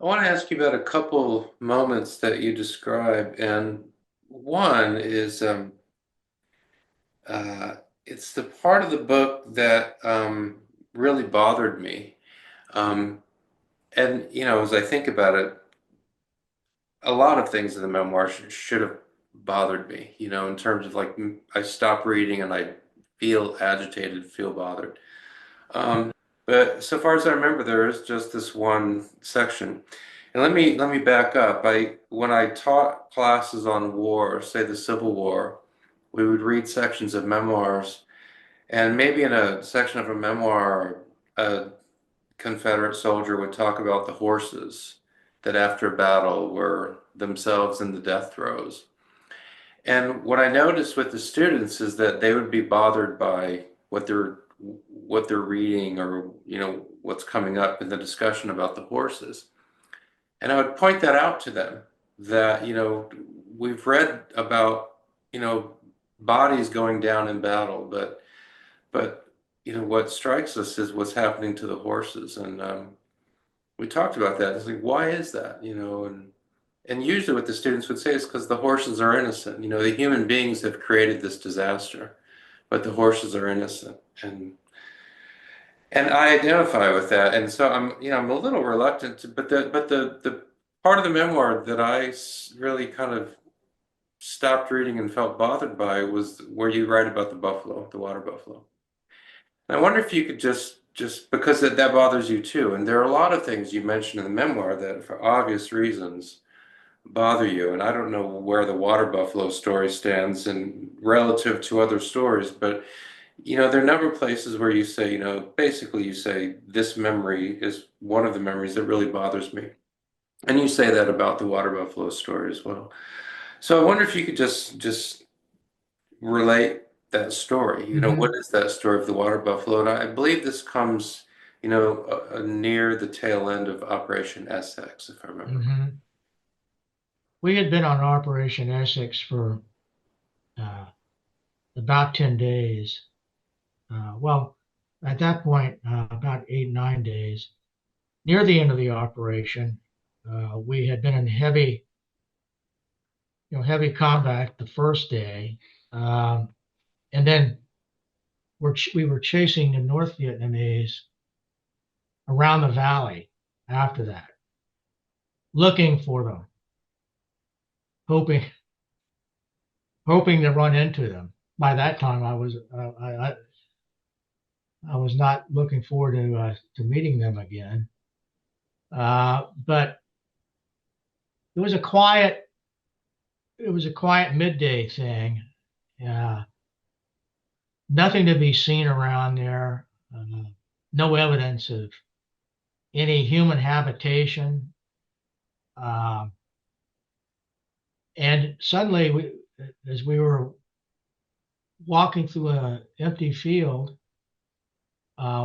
I want to ask you about a couple moments that you describe, and one is uh, it's the part of the book that really bothered me. Um, and as I think about it, a lot of things in the memoir should have bothered me. In terms of like I stop reading and I feel agitated, feel bothered. Um, but so far as I remember, there is just this one section. And let me back up. When I taught classes on war, say the Civil War, we would read sections of memoirs, and maybe in a section of a memoir, a Confederate soldier would talk about the horses that after battle were themselves in the death throes. And what I noticed with the students is that they would be bothered by what they're reading, or what's coming up in the discussion about the horses. And I would point that out to them, that we've read about you know bodies going down in battle, but what strikes us is what's happening to the horses. And we talked about that. It's like, why is that? And usually what the students would say is because the horses are innocent. The human beings have created this disaster, but the horses are innocent. And I identify with that. And so I'm a little reluctant to, but the part of the memoir that really kind of stopped reading and felt bothered by was where you write about the buffalo, the water buffalo. And I wonder if you could just because that bothers you too. And there are a lot of things you mention in the memoir that, for obvious reasons, bother you. And I don't know where the water buffalo story stands and relative to other stories, but there are a number of places where you say, basically you say, this memory is one of the memories that really bothers me. And you say that about the water buffalo story as well. So I wonder if you could just relate that story. What Hmm. is that story of the water buffalo? And I believe this comes, near the tail end of Operation Essex, if I remember. Hmm. We had been on Operation Essex for uh, about 10 days. Well, at that point, about 8, 9 days. Near the end of the operation, we had been in heavy combat the first day, um, and then we were chasing the North Vietnamese around the valley after that, looking for them, hoping hoping to run into them. By that time, I was not looking forward to meeting them again. But it was a quiet it was a quiet midday thing. Uh, Nothing to be seen around there. No evidence of any human habitation. Uh, and suddenly, as we were walking through an empty field,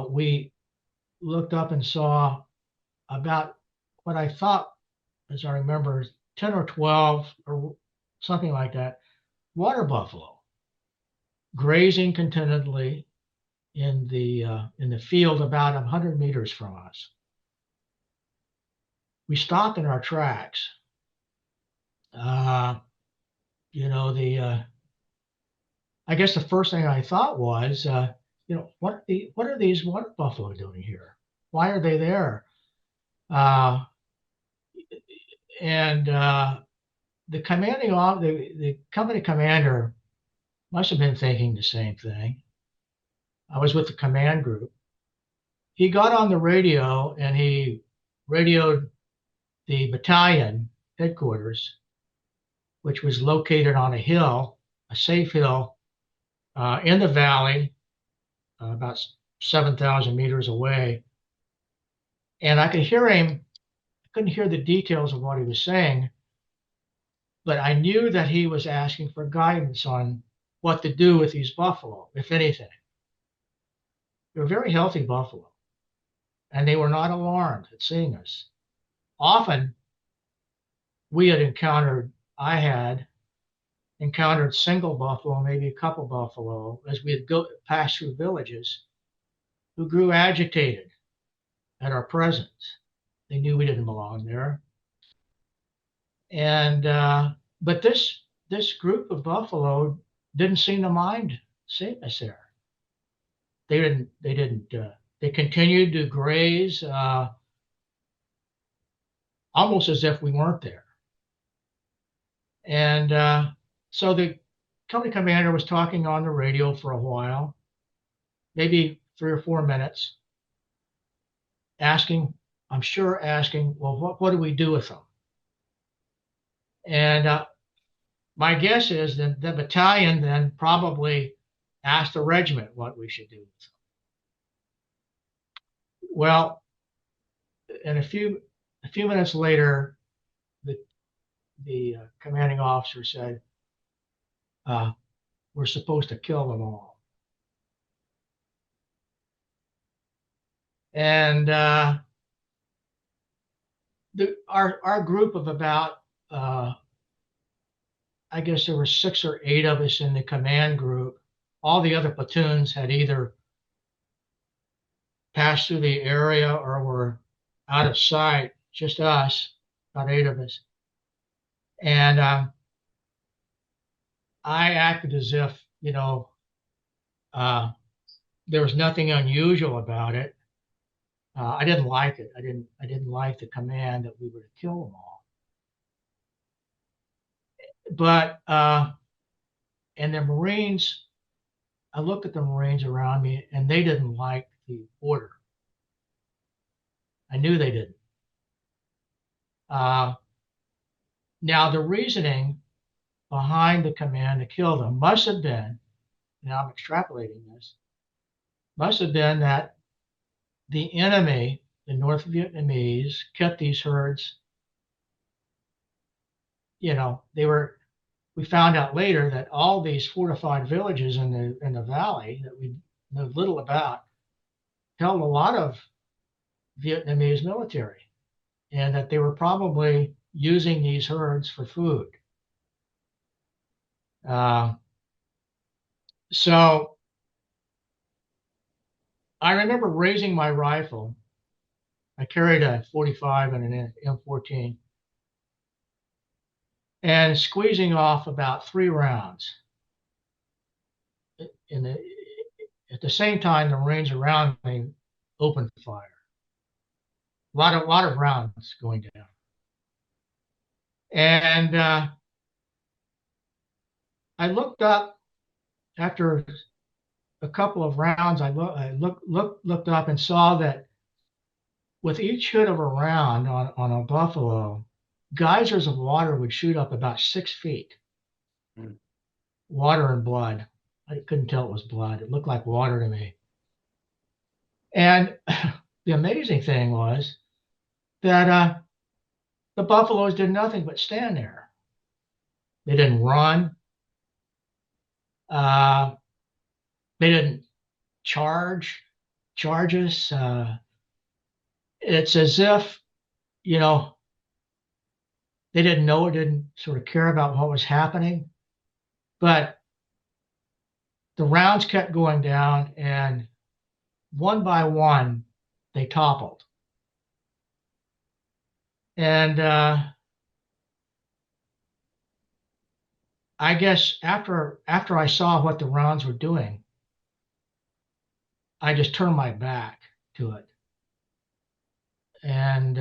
we looked up and saw about what I thought, as I remember, 10 or 12 or something like that, water buffalo grazing contentedly in the field about 100 meters from us. We stopped in our tracks. Uh, the I guess the first thing I thought was, what are these water buffalo doing here? Why are they there? Uh, and the company commander must have been thinking the same thing. I was with the command group. He got on the radio and he radioed the battalion headquarters, which was located on a hill, a safe hill in the valley, about 7,000 meters away. And I could hear him, I couldn't hear the details of what he was saying, but I knew that he was asking for guidance on what to do with these buffalo, if anything. They were very healthy buffalo, and they were not alarmed at seeing us. Often we had encountered, I had encountered single buffalo, maybe a couple buffalo, as we had passed through villages who grew agitated at our presence. They knew we didn't belong there. And but this group of buffalo didn't seem to mind seeing us there. They continued to graze almost as if we weren't there. And so the company commander was talking on the radio for a while, maybe 3 or 4 minutes, asking, I'm sure asking, well, what do we do with them? And my guess is that the battalion then probably asked the regiment what we should do with them. Well, and a few minutes later, the commanding officer said, we're supposed to kill them all. And our group of about, I guess there were 6 or 8 of us in the command group. All the other platoons had either passed through the area or were out of sight, just us, about 8 of us. And I acted as if, there was nothing unusual about it. I didn't like it. I didn't like the command that we were to kill them all. But and the Marines, I looked at the Marines around me, and they didn't like the order. I knew they didn't. Now the reasoning behind the command to kill them must have been, now I'm extrapolating this, must have been that the enemy, the North Vietnamese, kept these herds. We found out later that all these fortified villages in the valley that we know little about held a lot of Vietnamese military, and that they were probably using these herds for food. So I remember raising my rifle. I carried a 45 and an M14, and squeezing off about 3 rounds. At the same time, the Marines around me opened fire. A lot of rounds going down. And I looked up after a couple of rounds. I looked up and saw that with each hit of a round on a buffalo, geysers of water would shoot up about 6 feet. Water and blood. I couldn't tell it was blood. It looked like water to me. And the amazing thing was that the buffaloes did nothing but stand there. They didn't run. They didn't charge us. It's as if, they didn't know, didn't sort of care about what was happening. But the rounds kept going down, and one by one, they toppled. And I guess after I saw what the rounds were doing, I just turned my back to it. And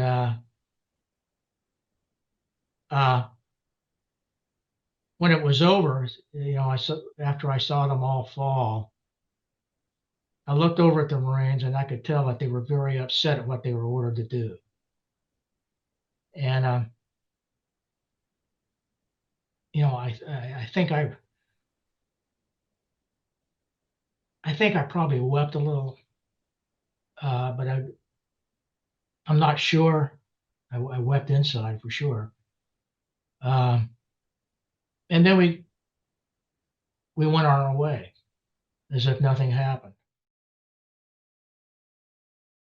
when it was over, after I saw them all fall, I looked over at the Marines, and I could tell that they were very upset at what they were ordered to do. And I think I probably wept a little, but I'm not sure. I wept inside for sure. And then we went on our way as if nothing happened.